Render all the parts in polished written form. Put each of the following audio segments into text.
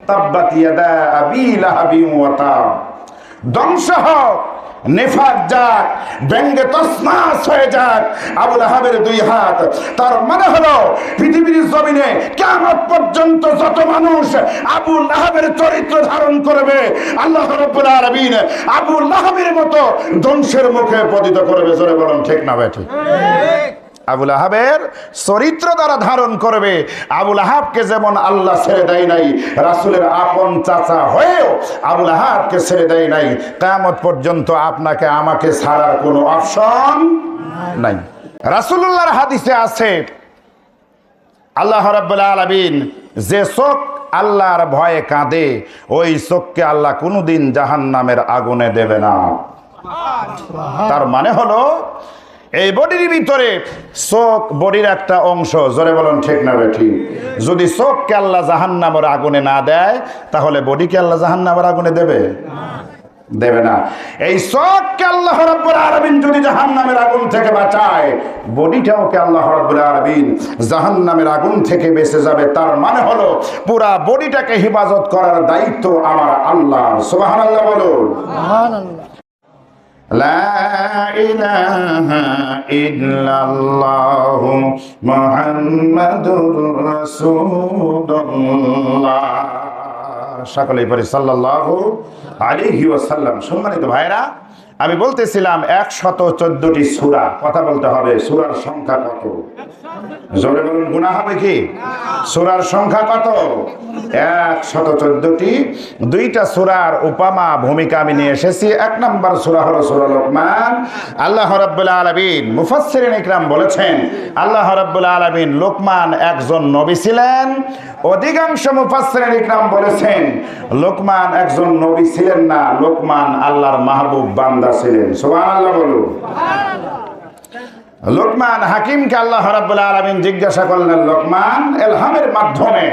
তাব্বাত ইয়াদা আবি লাহাবিন ওয়া তাব। ধ্বংস হোক, নেফাক যাক, ব্যঙ্গে তছনছ হয়ে যাক আবু লাহাবের দুই হাত। তার মানে হলো পৃথিবীর জমিনে কিয়ামত পর্যন্ত যত মানুষ আবু লাহাবের চরিত্র ধারণ করবে, আল্লাহ রাব্বুল আলামিন আবু লাহাবের মতো ধ্বংসের মুখে পতিত করবে। জোরে বলুন ঠিক না বেঠিক? আবু লাহাবের চরিত্র দ্বারা ধারণ করবে। আবু লাহাবকে যেমন আল্লাহ ছেড়ে দেয় নাই, রাসূলের আপন চাচা হয়েও আবু লাহাবকে ছেড়ে দেয় নাই, কিয়ামত পর্যন্ত আপনাকে আমাকে ছাড়ার কোনো অপশন নাই। রাসূলুল্লাহর হাদিসে আছে, আল্লাহ রাব্বুল আলামিন যে চোখ আল্লাহর ভয়ে কাঁদে ওই চোখকে আল্লাহ কোনোদিন জাহান্নামের আগুনে দেবে না। তার মানে হলো এই বডির ভিতরে চোখ বডির একটা অংশ। জোরে বলুন ঠিক না বেঠিক? যদি চোখকে আল্লাহ জাহান্নামের আগুনে না দেয় তাহলে বডিকে আল্লাহ জাহান্নামের আগুনে দেবে? দেবে না। এই চোখকে আল্লাহ রাব্বুল আলামিন যদি জাহান্নামের আগুন থেকে বাঁচায়, বডিটাওকে আল্লাহ রাব্বুল আলামিন জাহান্নামের আগুন থেকে বেঁচে যাবে। তার মানে হলো পুরা বডিটাকে হেফাজত করার দায়িত্ব আমার আল্লাহর। সুবহানাল্লাহ বলুন। সুবহানাল্লাহ। লা ইলাহা ইল্লাল্লাহু মুহাম্মাদুর রাসূলুল্লাহ। সকলেই পড়ি সাল্লাল্লাহু আলাইহি ওয়াসাল্লাম। সম্মানিত ভাইরা, আমি বলতেছিলাম 114টি সূরা। কথা বলতে হবে, সূরার সংখ্যা কত? জোরে বলুন, গুনাহ হবে কি? সূরার সংখ্যা কত? 114টি। দুইটা সূরার উপমা ভূমিকা আমি নিয়ে এসেছি। 1 নম্বর সূরা হলো সূরা লোকমান। আল্লাহ রাব্বুল আলামিন, মুফাসসিরিন ইকরাম বলেছেন, আল্লাহ রাব্বুল আলামিন লোকমান একজন নবী ছিলেন। অধিকাংশ মুফাসসিরিন ইকরাম বলেছেন লোকমান একজন নবী ছিলেন না, লোকমান আল্লাহর মাহবুব বান্দা ছিলেন। সুবহানাল্লাহ বলুন। লোকমান হাকিমকে আল্লাহ রাব্বুল আলামিন জিজ্ঞাসা করলেন, লোকমান, ইলহামের মাধ্যমে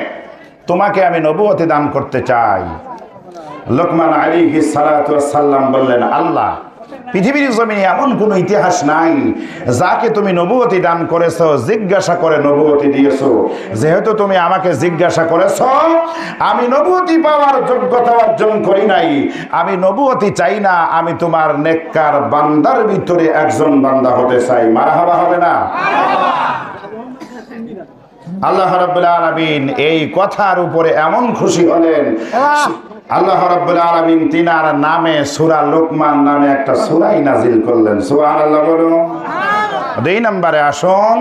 তোমাকে আমি নবুয়তি দান করতে চাই। লোকমান আলাইহিস সালাতু ওয়াস সালাম বললেন, আল্লাহ, পৃথিবীর জমিনে এমন কোন ইতিহাস নাই যাকে তুমি নবুয়তি দান করেছো, জিজ্ঞাসা করে নবুয়তি দিয়েছো। যেহেতু তুমি আমাকে জিজ্ঞাসা করেছো, আমি নবুয়তি পাওয়ার যোগ্যতা অর্জন করি নাই, আমি নবুয়তি চাই না, আমি তোমার নেককার বান্দার ভিতরে একজন বান্দা হতে চাই। মারহাবা হবে না? আল্লাহ রাব্বুল আলামিন এই কথার উপরে এমন খুশি হলেন, আল্লাহ রাব্বুল আলামিন তিনার নামে সূরা লোকমান নামে একটা সূরাই নাজিল করলেন। সুবহানাল্লাহ বলুন। 2 নম্বরে আসুন,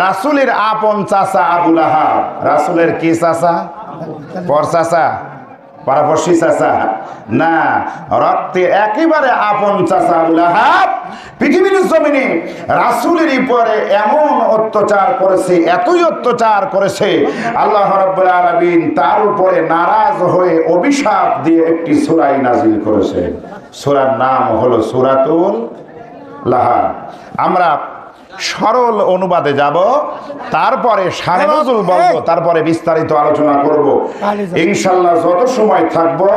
রাসূলের আপন চাচা আবু লাহাব। রাসূলের কি চাচা? পর চাচা, পারাপর্শী চাচা না, রক্তে একেবারে আপন চাচা আবু লাহাব পৃথিবীর জমিনে রাসূলের উপরে এমন অত্যাচার করেছে, এতই অত্যাচার করেছে, আল্লাহ রাব্বুল আলামিন তার উপরে নারাজ হয়ে অভিশাপ দিয়ে একটি সূরা নাজিল করেছে। সূরার নাম হলো সূরাতুল লাহাব। আমরা সরল অনুবাদে যাব, তারপরে শানে নজুল বলবো, তারপরে বিস্তারিত আলোচনা করব ইনশাআল্লাহ। যত সময় থাকবো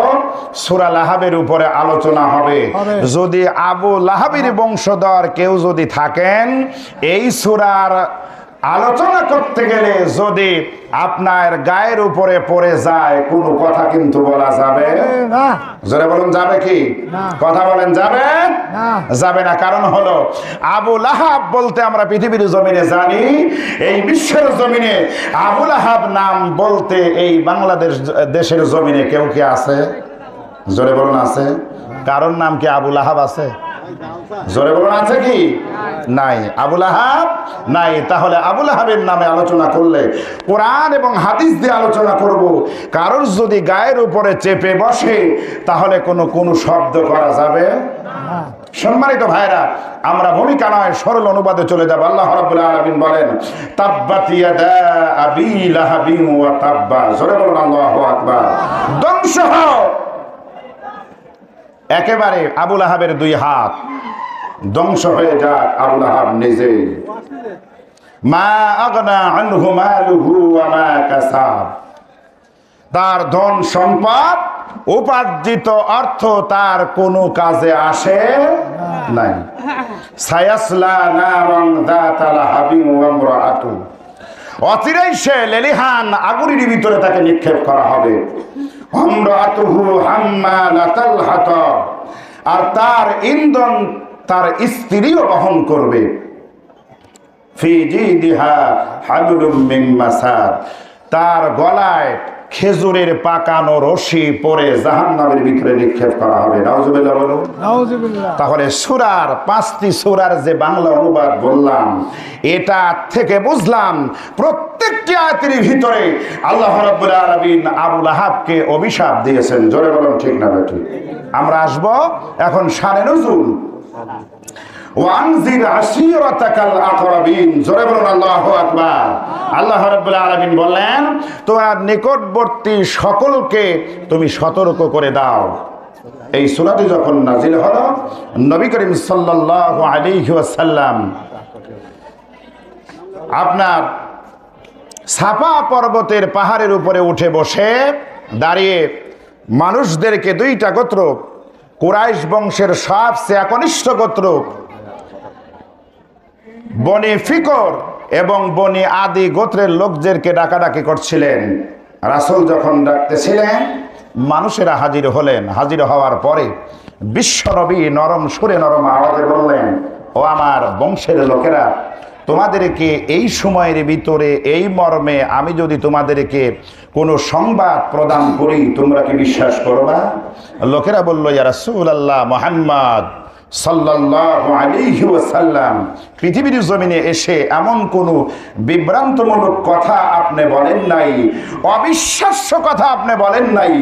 সূরা লাহাবের উপরে আলোচনা হবে। যদি আবু লাহাবের বংশধর কেউ যদি থাকেন, এই সূরার আলোচনা করতে গেলে যদি আপনার গায়ের উপরে পড়ে যায় কোনো কথা কিন্তু বলা যাবে না। জোরে বলুন, যাবে কি? কথা বলেন, যাবে না? যাবে না। কারণ হলো আবু লাহাব বলতে আমরা পৃথিবীর জমিনে জানি, এই বিশ্বের জমিনে আবু লাহাব নাম বলতে এই বাংলাদেশ দেশের জমিনে কেউ কি আছে? জোরে বলুন, আছে? কারণ নাম কি আবু লাহাব আছে? জোরে বলুন, আছে কি? নাই, আবু লাহাব নাই। তাহলে আবু লাহাবের নামে আলোচনা করলে কোরআন এবং হাদিস দিয়ে আলোচনা করব। কারোর যদি গায়ের উপরে চেপে বসে তাহলে কোনো শব্দ করা যাবে না। সম্মানিত ভাইরা, আমরা ভূমিকা নয় সরল অনুবাদে চলে যাব। আল্লাহ রাব্বুল আলামিন বলেন, তাব্বাত ইয়াদা আবি লাহাবিন ওয়া তাব্বা। জোরে বলুন আল্লাহু আকবার। ধ্বংস হোক একেবারে আবু লাহাবের 2 হাত, ধ্বংস হয়ে যাক আবু লাহাব নিজে। মা আগনা আনহু মালুহু ওয়া মা কাসাব। তার ধন সম্পদ উপার্জিত অর্থ তার কোনো কাজে আসে নাই। সায়াসলা নারান যাতা লাহাবিন ওয়া ইমরাআতু। অচিরেই সে লেলিহান আগুনের ভিতরে তাকে নিক্ষেপ করা হবে। আমরাতুহু হাম্মালাতাল হাতাব, আর তার ইন্ধন তার স্ত্রীও বহন করবে। ফি জিদিহা হাবলুম মিন মাসাদ, তার গলায় খেজুরের পাকানো রশি পরে জাহান্নামের ভিতরে নিক্ষেপ করা হবে। নাউজুবিল্লাহ বলুন। নাউজুবিল্লাহ। তাহলে সূরার 5টি সূরার যে বাংলা অনুবাদ বললাম, এটা থেকে বুঝলাম প্রত্যেকটি আয়াতের ভিতরে আল্লাহ রাব্বুল আলামিন আবু লাহাবকে অভিশাপ দিয়েছেন। জোরে বলুন ঠিক না বেঠিক? আমরা আসব এখন শানে নুজুল। ওয়ানজির আশিরাতাকাল আকরাবিন, জোরে বলুন আল্লাহু আকবার। আল্লাহ রাব্বুল আলামিন বলেন, তোমার নিকটবর্তী সকলকে তুমি সতর্ক করে দাও। এই সূরাটি যখন নাজিল হলো, নবী করিম সাল্লাল্লাহু আলাইহি ওয়াসাল্লাম আপনার সাফা পর্বতের পাহাড়ের উপরে উঠে বসে দাঁড়িয়ে মানুষদেরকে দুইটা গোত্র, কুরাইশ বংশের সবচেয়ে একনিষ্ঠ গোত্র বনি ফিকর এবং বনি আদি গোত্রের লোকদেরকে ডাকাডাকি করছিলেন। রাসূল যখন ডাকতেছিলেন, মানুষেরা হাজির হলেন। হাজির হওয়ার পরে বিশ্বনবী নরম সুরে নরম আওয়াজে বললেন, ও আমার বংশের লোকেরা, তোমাদেরকে এই সময়ের ভিতরে এই মর্মে আমি যদি তোমাদেরকে কোনো সংবাদ প্রদান করি, তোমরা কি বিশ্বাস করবা? লোকেরা বলল, ইয়া রাসূলুল্লাহ মুহাম্মদ সাল্লাল্লাহু আলাইহি ওয়াসাল্লাম পৃথিবীর জমিনে এসে এমন কোনো বিভ্রান্তমূলক কথা আপনি বলেন নাই, অবিশ্বাস্য কথা আপনি বলেন নাই,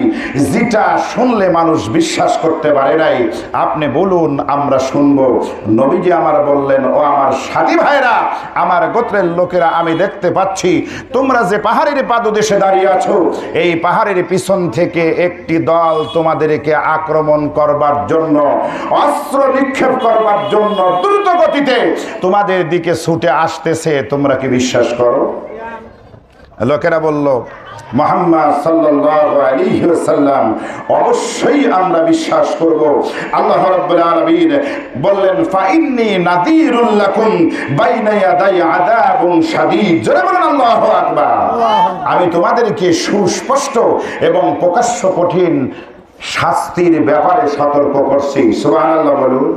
যেটা শুনলে মানুষ বিশ্বাস করতে পারে নাই। আপনি বলুন, আমরা শুনবো। নবীজি আমার বললেন, ও আমার সাথী ভাইরা, আমার গোত্রের লোকেরা, আমি দেখতে পাচ্ছি তোমরা যে পাহাড়ের পাদদেশে দাঁড়িয়ে আছো, এই পাহাড়ের পিছন থেকে একটি দল তোমাদেরকে আক্রমণ করবার জন্য, অস্ত্র নিক্ষেপ করবার জন্য দ্রুত গতিতে তোমাদের দিকে ছুটে আসতেছে। তোমরা কি বিশ্বাস করো? লোকেরা বলল, মুহাম্মদ সাল্লাল্লাহু আলাইহি ওয়াসাল্লাম, অবশ্যই আমরা বিশ্বাস করব। আল্লাহ রাব্বুল আলামিন বললেন, ফাইন্নী নাযীরুল লাকুম বাইনা ইয়াদাই আযাবুন শাদীদ। জোরে বলুন আল্লাহু আকবার। আমি তোমাদেরকে সুস্পষ্ট এবং প্রকাশ্য কঠিন শাস্তির ব্যাপারে সতর্ক করছি। সুবহানাল্লাহ বলুন।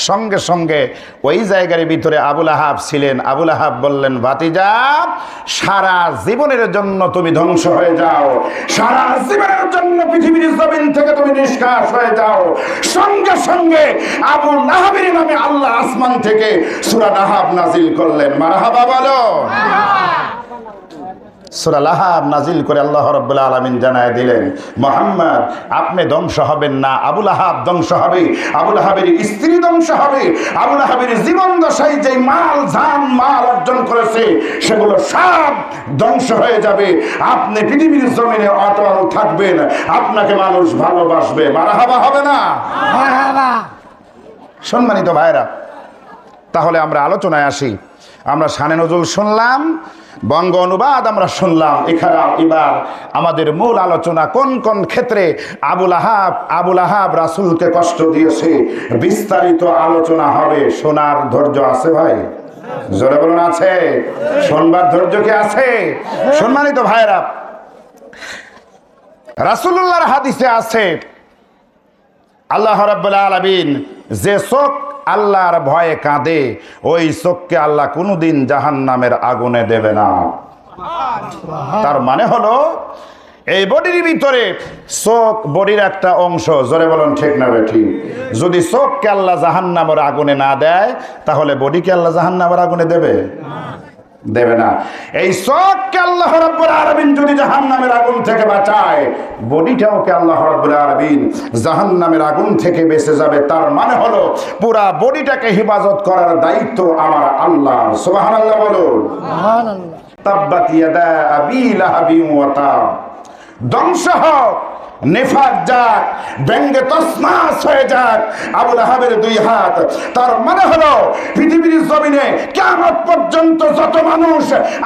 সঙ্গে সঙ্গে ওই জায়গার ভিতরে আবু লাহাব ছিলেন। আবু লাহাব বললেন, ভাতিজা, সারা জীবনের জন্য তুমি ধ্বংস হয়ে যাও, সারা জীবনের জন্য পৃথিবীর জমিন থেকে তুমি নিষ্কাশ হয়ে যাও। সঙ্গে সঙ্গে আবু লাহাবের নামে আল্লাহ আসমান থেকে সূরা লাহাব নাজিল করলেন। মারহাবা বলো। সূরা লাহাব নাজিল করে আল্লাহ রাব্বুল আলামিন জানায় দিলেন, মুহাম্মদ, আপনি ধ্বংস হবেন না, আবু লাহাব ধ্বংস হবে, আবু লাহাবের স্ত্রী ধ্বংস হবে, আবু লাহাবের জীবন দশায় যে মাল অর্জন করেছে সেগুলো সব ধ্বংস হয়ে যাবে। আপনি পৃথিবীর জমিনে অটল থাকবেন, আপনাকে মানুষ ভালোবাসবে। মারহাবা হবে না? মারহাবা। সম্মানিত ভাইরা, তাহলে আমরা আলোচনায় আসি। আমরা শানে নজুল শুনলাম, বঙ্গ অনুবাদ আমরা শুনলাম। এবার আমাদের মূল আলোচনা, কোন কোন ক্ষেত্রে আবু লাহাব রাসূলকে কষ্ট দিয়েছে, বিস্তারিত আলোচনা হবে। শোনার ধৈর্য আছে ভাই? জোরে বলুন, আছে? শুনবার ধৈর্য কি আছে? সম্মানিত ভাইরা, রাসূলুল্লাহর হাদিসে আছে, আল্লাহ রাব্বুল আলামিন যে চোখ আল্লাহর ভয়ে কাঁদে, ওই চোখকে আল্লাহ কোনোদিন জাহান্নামের আগুনে দেবে না। তার মানে হলো, এই বডির ভিতরে চোখ বডির একটা অংশ। জোরে বলুন ঠিক না বেঠিক? যদি চোখকে আল্লাহ জাহান্নামের আগুনে না দেয়, তাহলে বডিকে আল্লাহ জাহান্নামের আগুনে দেবে? দেবে না। এই চোখকে আল্লাহ রাব্বুল আলামিন যদি জাহান্নামের আগুন থেকে বাঁচায়, বডিটাওকে আল্লাহ রাব্বুল আলামিন জাহান্নামের আগুন থেকে বেঁচে যাবে। তার মানে হলো, পুরা বডিটাকে হেফাজত করার দায়িত্ব আমার আল্লাহ। সুবহানাল্লাহ বলুন। সুবহানাল্লাহ। তাব্বাত ইয়াদা আবি লাহাবিন ওয়া তাব। ধ্বংস হোক, নেফাক যাক, ব্যঙ্গে তসমাস হয়ে যাক আবু লাহাবের দুই হাত। তার মানে হলো, পৃথিবীর জমিনে কিয়ামত পর্যন্ত যত মানুষ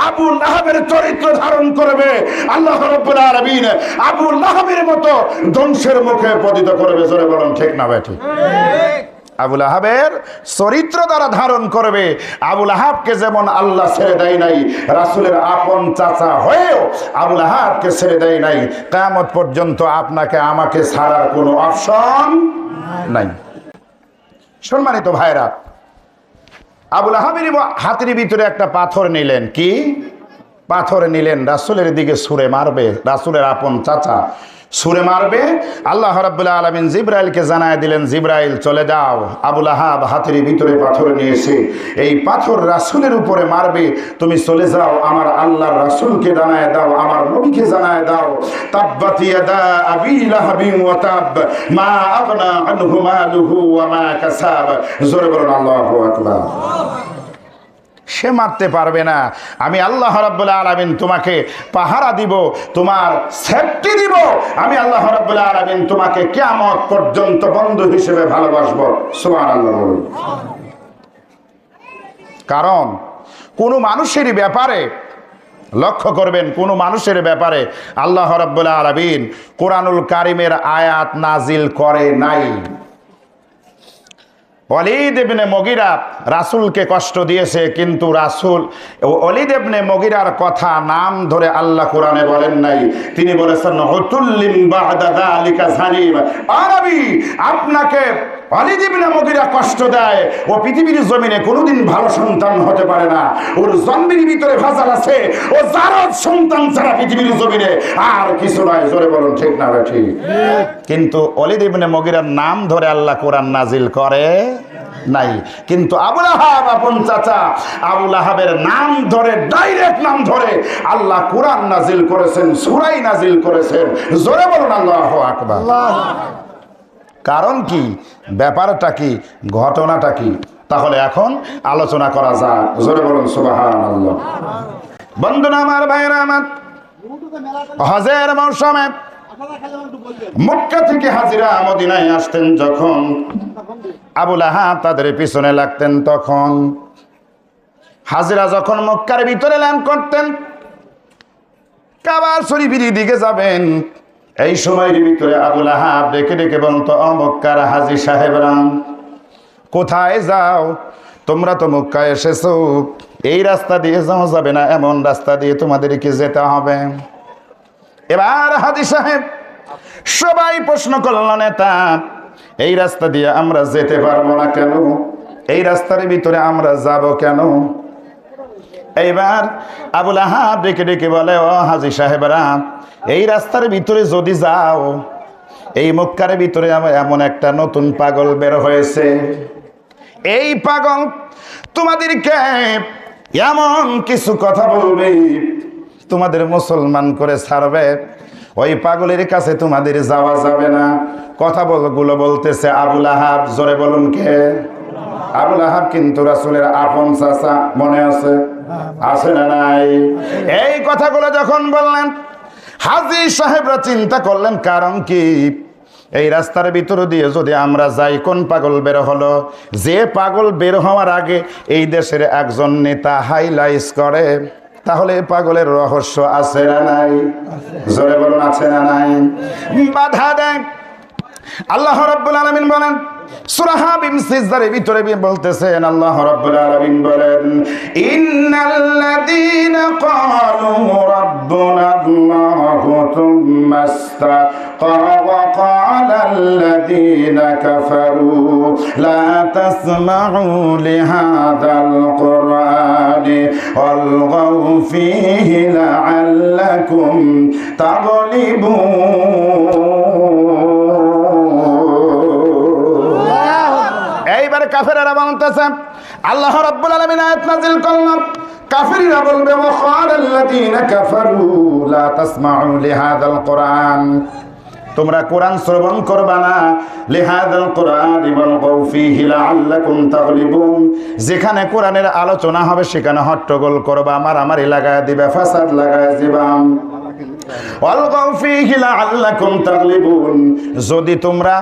আবু লাহাবের চরিত্র ধারণ করবে, আল্লাহ রাব্বুল আলামিন আবু লাহাবের মতো ধ্বংসের মুখে পতিত করবে। জোরে বলুন ঠিক না বেঠিক? আবুল আহাবের চরিত্র দ্বারা ধারণ করবে। আবুল আহাবকে যেমন আল্লাহ ছেড়ে দেয় নাই, রাসূলের আপন চাচা হয়েও আবুল আহাবকে ছেড়ে দেয় নাই। কিয়ামত পর্যন্ত আপনাকে আমাকে ছাড়ার কোনো অপশন নাই। সম্মানিত ভাইরা, আবুল আহাবের হাতের ভিতরে একটা পাথর নিলেন। কি পাথর নিলেন? রাসূলের দিকে ছুঁড়ে মারবে। রাসূলের আপন চাচা ছুঁড়ে মারবে। আল্লাহ রাব্বুল আলামিন জিবরাইলকে জানায় দিলেন, জিবরাইল চলে যাও, আবুল আহাব হাতের ভিতরে পাথর নিয়েছে, এই পাথর রাসূলের উপরে মারবে, তুমি চলে যাও, আমার আল্লাহর রাসূলকে জানায় দাও, আমার নবীকে জানায় দাও, তাব্বাত ইয়াদা আবি লাহাবিন ওয়া তাব মা আগনা আনহু মালুহু ওয়া মা কাসাব। জোরে বলুন আল্লাহু আকবার। সে মারতে পারবে না। আমি আল্লাহ রাব্বুল আলামিন তোমাকে পাহারা দিব, তোমার সেফটি দিব। আমি আল্লাহ রাব্বুল আলামিন তোমাকে কিয়ামত পর্যন্ত বন্ধু হিসেবে ভালোবাসবো। সুবহানাল্লাহ। কারণ কোন মানুষের ব্যাপারে লক্ষ্য করবেন, কোন মানুষের ব্যাপারে আল্লাহ রাব্বুল আলামিন কোরআনুল কারীমের আয়াত নাজিল করে নাই। ওয়ালিদ ইবনে মুগিরা রাসূলকে কষ্ট দিয়েছে, কিন্তু রাসূল ওয়ালিদ ইবনে মুগিরার কথা নাম ধরে আল্লাহ কোরআনে বলেন নাই। তিনি বলেছেন উতুল্লিম বাদা যালিকা জানিম। আরবি আপনাকে ওয়ালিদ ইবনে মুগিরা কষ্ট দেয়, ও পৃথিবীর জমিনে কোনোদিন ভালো সন্তান হতে পারে না, ওর জন্মের ভিতরে ভেজাল আছে, ও জারদ সন্তান ছাড়া পৃথিবীর জমিনে আর কিছু নয়। জোরে বলুন ঠিক না ঠিক? কিন্তু ওয়ালিদ ইবনে মুগিরার নাম ধরে আল্লাহ কোরআন নাজিল করে নাই। কিন্তু আবুল আহাব আপন চাচা, আবুল আহাবের নাম ধরে, ডাইরেক্ট নাম ধরে আল্লাহ কোরআন নাজিল করেছেন, সূরা নাজিল করেছেন। জোরে বলুন আল্লাহু আকবার। কারণ কি? ব্যাপারটা কি? ঘটনাটা কি? তাহলে এখন আলোচনা করা যাক। জোরে বলুন সুবহানাল্লাহ। বন্ধুরা আমার, ভাইরা আমার, হজের মৌসুমে মক্কা থেকে হাজিরা মদিনায় আসতেন যখন, আবুল আহাব তাদের পিছনে লাগতেন। তখন হাজিরা যখন মক্কার ভিতরে ল্যান্ড করতেন, কাবা শরীফের দিকে যাবেন, এই সময়ের ভিতরে আবুল আহাব ডেকে ডেকে বলতো, ও মক্কার হাজী সাহেবরা, কোথায় যাও? তোমরা তো মক্কায় এসেছো, এই রাস্তা দিয়ে যাওয়া যাবে না, এমন রাস্তা দিয়ে তোমাদেরকে যেতে হবে। এবার হাজী সাহেব সবাই প্রশ্ন করল, নেতা এই রাস্তা দিয়ে আমরা যেতে পারবো না কেন? এই রাস্তার ভিতরে আমরা যাব কেন? এইবার আবুল আহাব ডেকে ডেকে বলে, ও হাজী সাহেবরা, এই রাস্তার ভিতরে যদি যাও, এই মক্কার ভিতরে এমন একটা নতুন পাগল বের হয়েছে, এই পাগল তোমাদেরকে এমন কিছু কথা বলবে, তোমাদের মুসলমান করে ছাড়বে, ওই পাগলের কাছে তোমাদের যাওয়া যাবে না। কথা গুলো বলতেছে আবুল আহাব। জোরে বলুন কে? আবুল আহাব কিন্তু রাসূলের আপন চাচা, মনে আছে? আছে না নাই? এই কথাগুলো যখন বললেন, হাজী সাহেবরা চিন্তা করলেন, কারণ কি? এই রাস্তার ভিতর দিয়ে যদি আমরা যাই, কোন পাগল বের হলো? যে পাগল বের হওয়ার আগে এই দেশের একজন নেতা হাইলাইট করে, তাহলে পাগলের রহস্য আছে না নাই? জোরে বলুন আছে না নাই? বাধা দেন। আল্লাহ রাব্বুল আলামিন বলেন, সূরা হামিম সিজদার ভিতরে বলতেছেন, আল্লাহ রাব্বুল আলামিন বলেন, ইন্নাল্লাযীনা ক্বালু রাব্বুনাল্লাহু থুম্মা ইসতাকামু ক্বালাল্লাযীনা কাফারু লা তাসমাউ লিহাযাল কুরআনি ওয়ালগাউ ফীহি লাআল্লাকুম তাগলিবুন। এইবার কাফেররা বলতেছে, আল্লাহ রাব্বুল আলামিন আয়াত নাযিল করলেন, কাফেররা বলবে, ওয়া ক্বালাল্লাযীনা কাফারু লা তাসমাউ লিহাযাল কুরআন, তোমরা কোরআন শ্রবণ করবা না, লিহাযাল কুরআন ওয়ালগাউ ফীহি লাআল্লাকুম তাগলিবুন, যেখানে কোরআনের আলোচনা হবে সেখানে হট্টগোল করবা, মারামারি লাগায় দিবা, ফাসাদ লাগায় দিবা। ওয়ালগাউ ফীহি লাআল্লাকুম তাগলিবুন, যদি তোমরা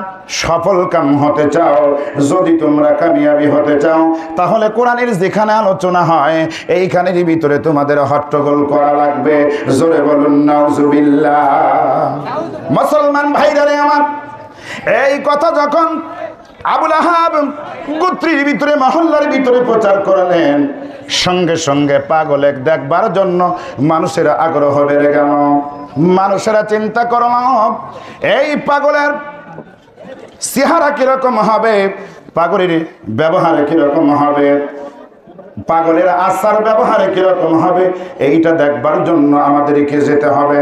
সফল কাম হতে চাও, যদি তোমরা কামিয়াবি হতে চাও, তাহলে কোরআনের যেখানে আলোচনা হয় এইখানের ভিতরে তোমাদের হট্টগোল করা লাগবে। জোরে বলুন নাউজুবিল্লাহ। মুসলমান ভাইরা রে আমার, এই কথা যখন আবুল আহাব গোত্রীর ভিতরে মহল্লার ভিতরে প্রচার করলেন। সঙ্গে সঙ্গে পাগলেক দেখবার জন্য মানুষেরা আগ্রহ বেড়ে গেল। মানুষেরা চিন্তা করল এই পাগলের চেহারা কিরকম হবে, পাগলের ব্যবহার কিরকম হবে, পাগলের আচার ব্যবহারে কিরকম হবে, এইটা দেখবার জন্য আমাদেরকে যেতে হবে।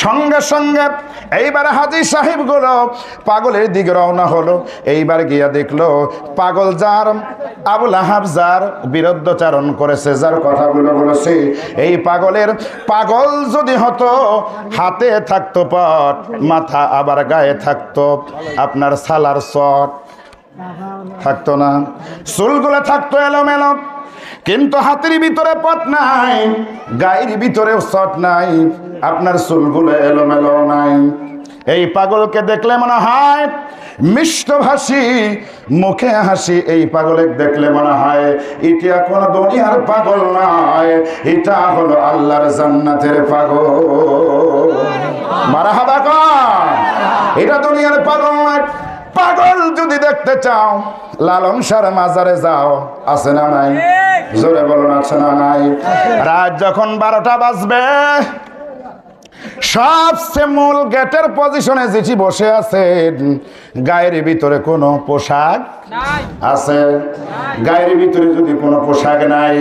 সঙ্গে সঙ্গে এইবার হাজী সাহেব গুলো পাগলের দিকে রওনা হলো। এইবার গিয়া দেখলো পাগল যার, আবুল আহাব যার বিরুদ্ধচারণ করেছে, যার কথাগুলো বলেছে, এই পাগলের পাগল যদি হতো হাতে থাকতো পট, মাথা আবার গায়ে থাকতো আপনার সালার চট, থাকতো না, চুলগুলো থাকতো এলোমেলো, কিন্তু হাতের ভিতরে পট নাই, গায়ের ভিতরে চট নাই, আপনার চুলগুলো এলোমেলো নাই। এই পাগলকে দেখলে মনে হয় মিষ্টভাষী, মুখে হাসি। এই পাগলে দেখলে মনে হয় এটা কোন দুনিয়ার পাগল নয়, এটা হলো আল্লাহর জান্নাতের পাগল। মারহাবা কর, এটা দুনিয়ার পাগল নয়। পাগল যদি দেখতে চাও লালন শাহর মাজারে যাও, আছে না নাই? জোরে বলুন আছে না নাই? রাত যখন 12টা বাজবে, সবচেয়ে মূল গেটের পজিশনে যেটি বসে আছেন, গায়ের ভিতরে কোনো পোশাক আছে? গায়ের ভিতরে যদি কোনো পোশাক নাই,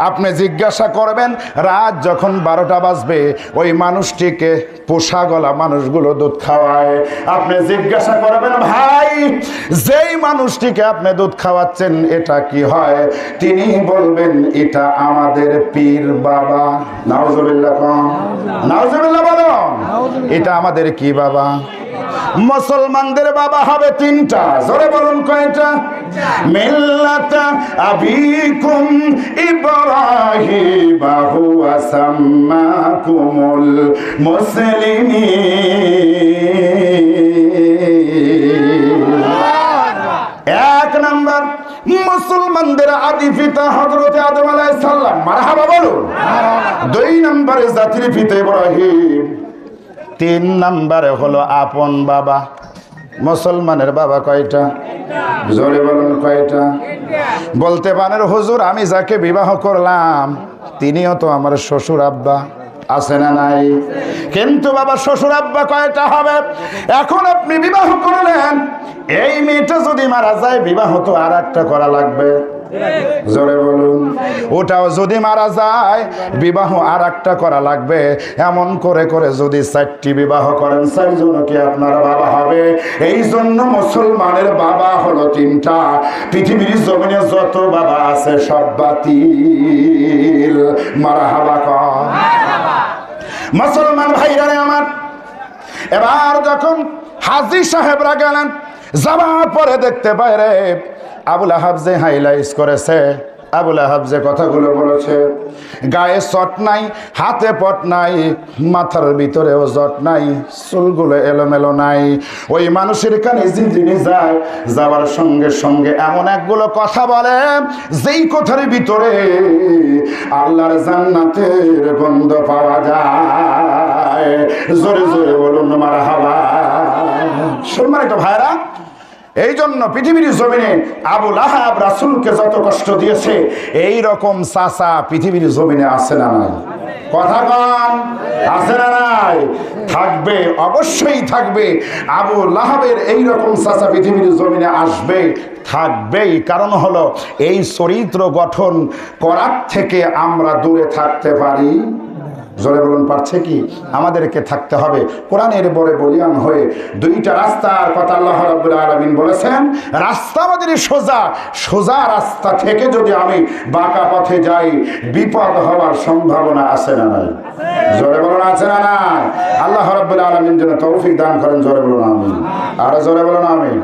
আপনি জিজ্ঞাসা করবেন রাত যখন 12টা বাজবে ওই মানুষটিকে পোশাকওয়ালা মানুষগুলো দুধ খাওয়ায়, আপনি জিজ্ঞাসা করবেন ভাই যেই মানুষটিকে আপনি দুধ খাওয়াচ্ছেন এটা কি হয়? তিনি বলবেন এটা আমাদের পীর বাবা। নাউজুবিল্লাহ কম, নাউজুবিল্লাহ বলো, এটা আমাদের কি বাবা? মুসলমানদের বাবা হবে 3টা, জোরে বলুন কয়টা? মিল্লাতা আবিকুম ইব্রাহিম হুয়া সাম্মাকুমুল মুসলিমিন। 1 নাম্বার মুসলমানদের আদি পিতা হযরত আদম আলাইহিস সালাম, মারহাবা বলুন। 2 নম্বরে জাতির পিতা ইব্রাহিম। 3 নম্বরে হলো আপন বাবা। মুসলমানের বাবা কয়টা? জোরে বলুন কয়টা? বলতে পারেন হুজুর আমি যাকে বিবাহ করলাম তিনিও তো আমার শ্বশুর আব্বা, আছে না নাই? কিন্তু বাবা শ্বশুর আব্বা কয়টা হবে? এখন আপনি বিবাহ করলেন, এই মেয়েটা যদি মারা যায় বিবাহ তো আর একটা করা লাগবে, জোরে বলুন। ওটাও যদি মারা যায় বিবাহ আর একটা করা লাগবে। এমন করে করে যদি 4টি বিবাহ করেন 4 জন কি আপনার বাবা হবে? এই জন্য মুসলমানের বাবা হলো 3টা। পৃথিবীর জমিনে যত বাবা আছে সব বাতিল। মারহাবা কর মুসলমান ভাইরা আমার। এবার যখন হাজী সাহেবরা গেলেন, যাবার পরে দেখতে পায় রে আবুল আহাব যে হাইলাইট করেছে, আবুল আহাব যে কথাগুলো বলেছে, গায়ে চট নাই, হাতে পট নাই, মাথার ভিতরেও জট নাই, চুলগুলো এলোমেলো নাই। ওই মানুষের কানে যিনি যায়, যাওয়ার সঙ্গে সঙ্গে এমন একগুলো কথা বলে যেই কথার ভিতরে আল্লাহর জান্নাতের গন্ধ পাওয়া যায়। জোরে জোরে বলুন মারহাবা। সম্মানিত ভাইরা, এই জন্য পৃথিবীর জমিনে আবুল আহাব রাসূলকে যত কষ্ট দিয়েছে এই রকম চাচা পৃথিবীর জমিনে আছে না নাই? কথা কন, আছে না নাই? থাকবে, অবশ্যই থাকবে। আবুল আহাবের এই রকম চাচা পৃথিবীর জমিনে আসবে, থাকবেই। কারণ হলো এই চরিত্র গঠন করার থেকে আমরা দূরে থাকতে পারি। জোরে বলুন পারছে কি? আমাদেরকে থাকতে হবে কোরআনের বরে বলিয়ান হয়ে। 2টা রাস্তার কথা আল্লাহ রাব্বুল আলামিন বলেছেন, রাস্তা আমাদের সোজা, সোজা রাস্তা থেকে যদি আমি বাঁকা পথে যাই বিপদ হওয়ার সম্ভাবনা আছে না নাই? জোরে বলুন আছে না নাই? আল্লাহ রাব্বুল আলামিন যেন তৌফিক দান করেন। জোরে বলুন আমিন। আর জোরে বলুন আমিন।